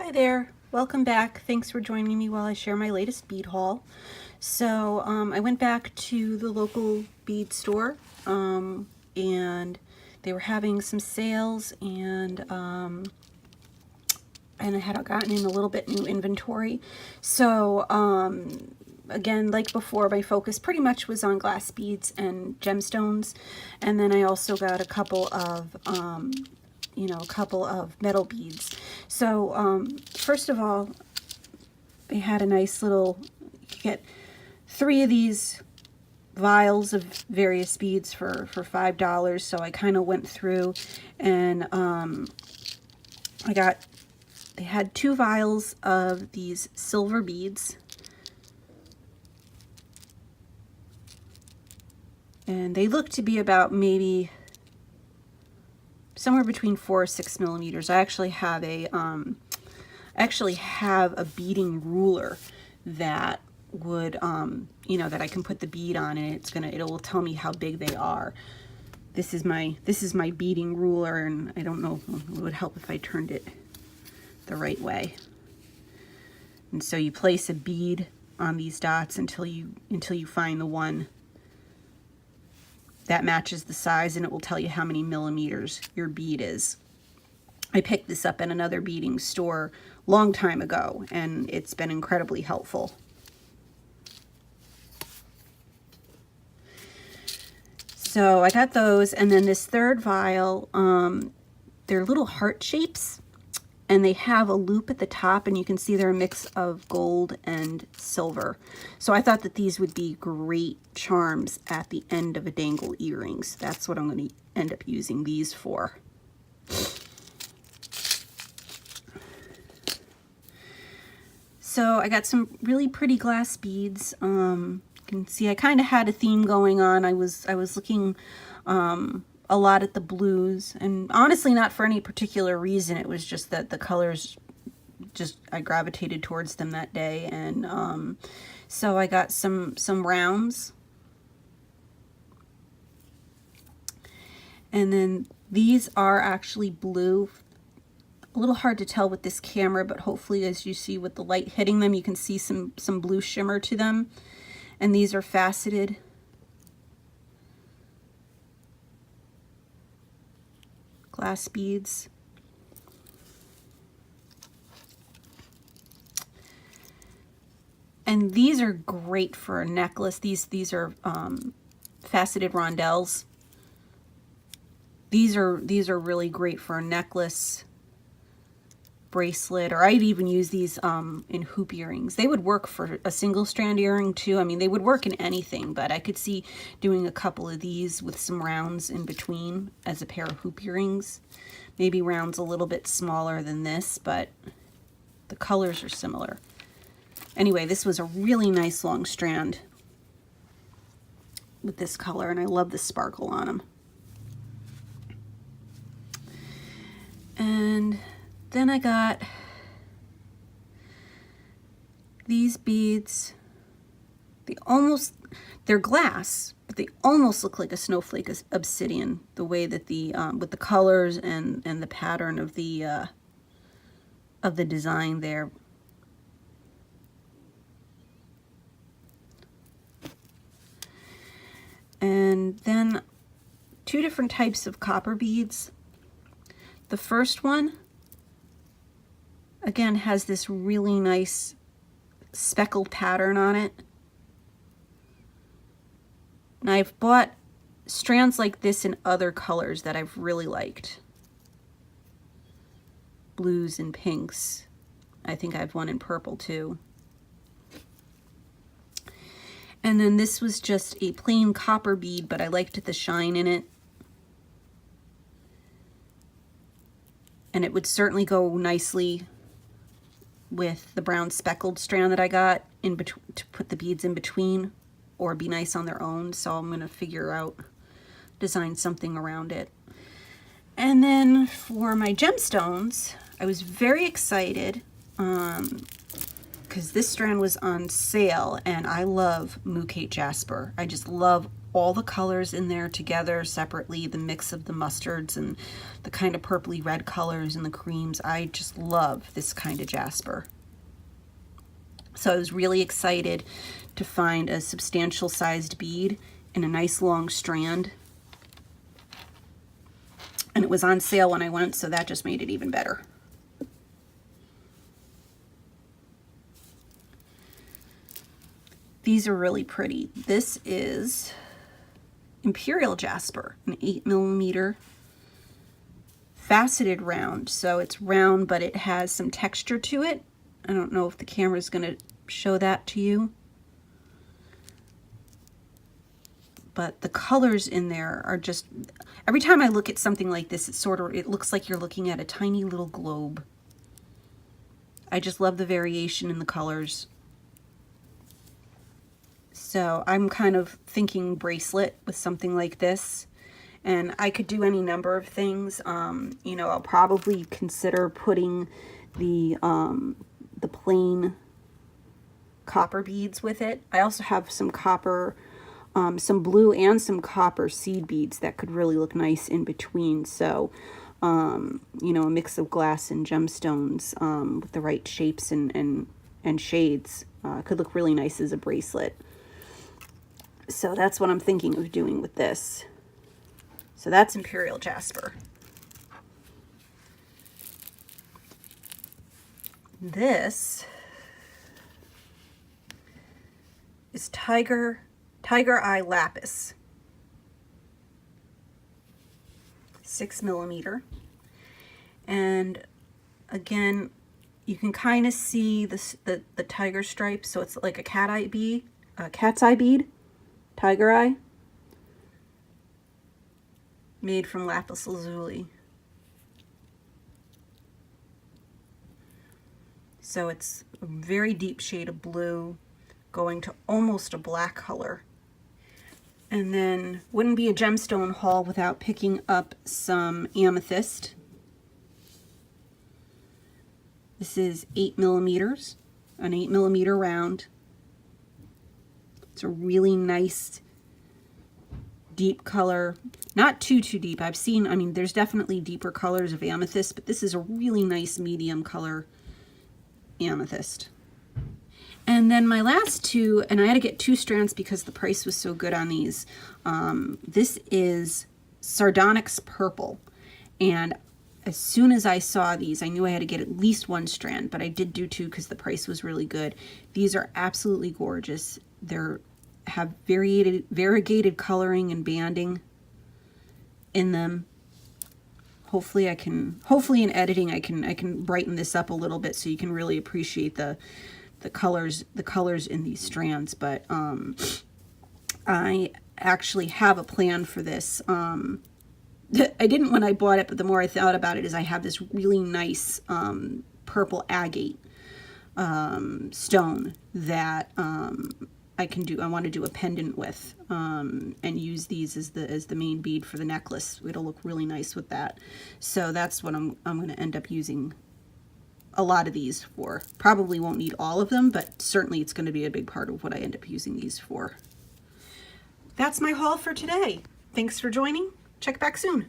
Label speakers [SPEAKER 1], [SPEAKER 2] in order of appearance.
[SPEAKER 1] Hi there, welcome back. Thanks for joining me while I share my latest bead haul. So I went back to the local bead store and they were having some sales, and I had gotten in a little bit new inventory. So again, like before, my focus pretty much was on glass beads and gemstones, and then I also got a couple of metal beads. So first of all, they had a nice little, you could get 3 of these vials of various beads for $5. So I kind of went through and they had 2 vials of these silver beads. And they look to be about maybe somewhere between 4 or 6 millimeters. I actually have a beading ruler that would that I can put the bead on, and it will tell me how big they are. This is my beading ruler, and I don't know, it would help if I turned it the right way. And so you place a bead on these dots until you find the one that matches the size, and it will tell you how many millimeters your bead is. I picked this up at another beading store a long time ago, and it's been incredibly helpful. So I got those, and then this third vial, they're little heart shapes, and they have a loop at the top, and you can see they're a mix of gold and silver. So I thought that these would be great charms at the end of a dangle earring. So that's what I'm going to end up using these for. So I got some really pretty glass beads. You can see I kind of had a theme going on. I was looking a lot at the blues, and honestly not for any particular reason. It was just that the colors, I gravitated towards them that day. And so I got some rounds, and then these are actually blue. A little hard to tell with this camera, but hopefully as you see with the light hitting them, you can see some blue shimmer to them. And these are faceted. Glass beads. And these are great for a necklace. These are faceted rondelles. These are really great for a necklace, bracelet, or I'd even use these in hoop earrings. They would work for a single strand earring too. I mean, they would work in anything, but I could see doing a couple of these with some rounds in between as a pair of hoop earrings. Maybe rounds a little bit smaller than this, but the colors are similar. Anyway, this was a really nice long strand with this color, and I love the sparkle on them. And then I got these beads. They're glass, but they almost look like a snowflake obsidian, the way that with the colors and the pattern of the design there. And then 2 different types of copper beads. The first one, again, has this really nice speckled pattern on it. And I've bought strands like this in other colors that I've really liked. Blues and pinks. I think I have one in purple too. And then this was just a plain copper bead, but I liked the shine in it. And it would certainly go nicely with the brown speckled strand that I got in between, to put the beads in between, or be nice on their own. So I'm going to design something around it. And then for my gemstones, I was very excited because this strand was on sale, and I love Mouki Jasper. I just love all the colors in there together separately, the mix of the mustards and the kind of purpley red colors and the creams. I just love this kind of jasper. So I was really excited to find a substantial sized bead in a nice long strand. And it was on sale when I went, so that just made it even better. These are really pretty. This is Imperial Jasper, an 8mm faceted round. So it's round, but it has some texture to it. I don't know if the camera is going to show that to you. But the colors in there are just, every time I look at something like this, it looks like you're looking at a tiny little globe. I just love the variation in the colors. So I'm kind of thinking bracelet with something like this, and I could do any number of things. You know, I'll probably consider putting the plain copper beads with it. I also have some copper, some blue and some copper seed beads that could really look nice in between. So, you know, a mix of glass and gemstones with the right shapes and shades could look really nice as a bracelet. So that's what I'm thinking of doing with this. So that's Imperial Jasper. This is Tiger Eye Lapis, 6mm. And again, you can kind of see the tiger stripe, so it's like a cat's eye bead, tiger eye, made from lapis lazuli. So it's a very deep shade of blue, going to almost a black color. And then wouldn't be a gemstone haul without picking up some amethyst. This is 8mm, an 8mm round. It's a really nice deep color, not too deep. I've seen, I mean, there's definitely deeper colors of amethyst, but this is a really nice medium color amethyst. And then my last two, and I had to get 2 strands because the price was so good on these. This is Sardonyx Purple, and as soon as I saw these, I knew I had to get at least 1 strand, but I did do 2 because the price was really good. These are absolutely gorgeous. They're have variegated coloring and banding in them. Hopefully in editing I can brighten this up a little bit so you can really appreciate the colors in these strands. But I actually have a plan for this. I didn't when I bought it, but the more I thought about it, is I have this really nice purple agate stone that I want to do a pendant with, and use these as the main bead for the necklace. It'll look really nice with that. So that's what I'm going to end up using a lot of these for. Probably won't need all of them, but certainly it's going to be a big part of what I end up using these for. That's my haul for today. Thanks for joining. Check back soon.